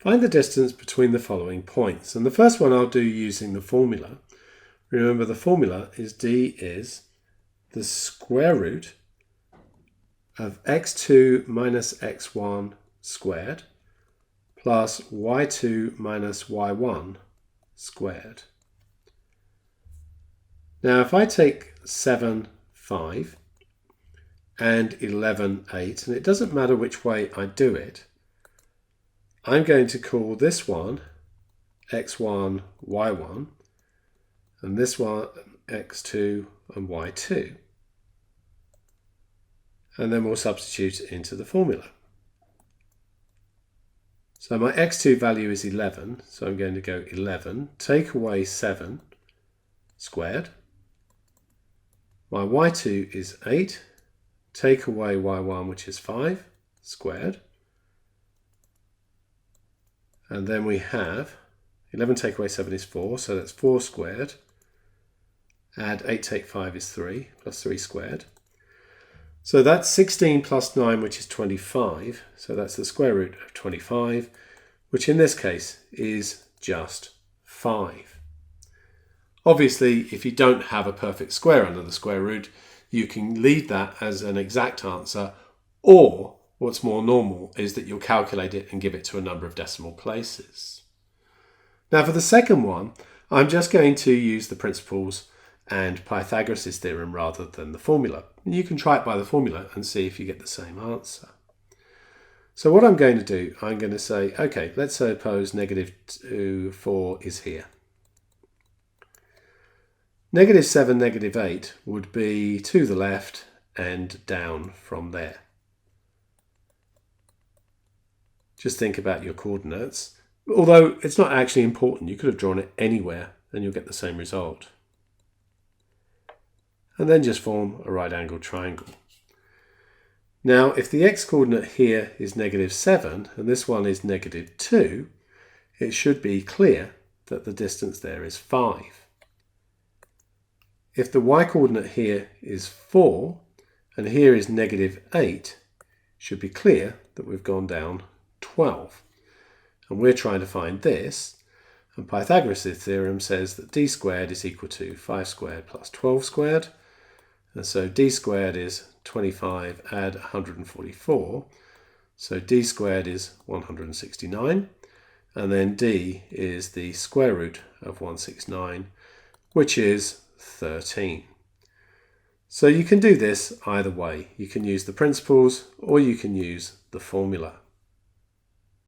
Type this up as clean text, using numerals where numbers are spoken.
Find the distance between the following points. And the first one I'll do using the formula. Remember, the formula is d is the square root of x2 minus x1 squared plus y2 minus y1 squared. Now if I take 7, 5 and 11, 8, and it doesn't matter which way I do it, I'm going to call this one x1, y1, and this one x2 and y2. And then we'll substitute it into the formula. So my x2 value is 11, so I'm going to go 11, take away 7 squared. My y2 is 8, take away y1, which is 5 squared. And then we have 11 take away 7 is 4, so that's 4 squared. Add 8 take 5 is 3, plus 3 squared. So that's 16 plus 9, which is 25. So that's the square root of 25, which in this case is just 5. Obviously, if you don't have a perfect square under the square root, you can leave that as an exact answer, or what's more normal is that you'll calculate it and give it to a number of decimal places. Now for the second one, I'm just going to use the principles and Pythagoras' theorem rather than the formula. You can try it by the formula and see if you get the same answer. So what I'm going to do, I'm going to say, okay, let's suppose negative 2, 4 is here. Negative 7, negative 8 would be to the left and down from there. Just think about your coordinates. Although it's not actually important, you could have drawn it anywhere and you'll get the same result. And then just form a right angled triangle. Now, if the x-coordinate here is negative 7 and this one is negative 2, it should be clear that the distance there is 5. If the y-coordinate here is 4 and here is negative 8, it should be clear that we've gone down 12. And we're trying to find this. And Pythagoras' theorem says that d squared is equal to 5 squared plus 12 squared. And so d squared is 25, add 144. So d squared is 169. And then d is the square root of 169, which is 13. So you can do this either way. You can use the principles or you can use the formula.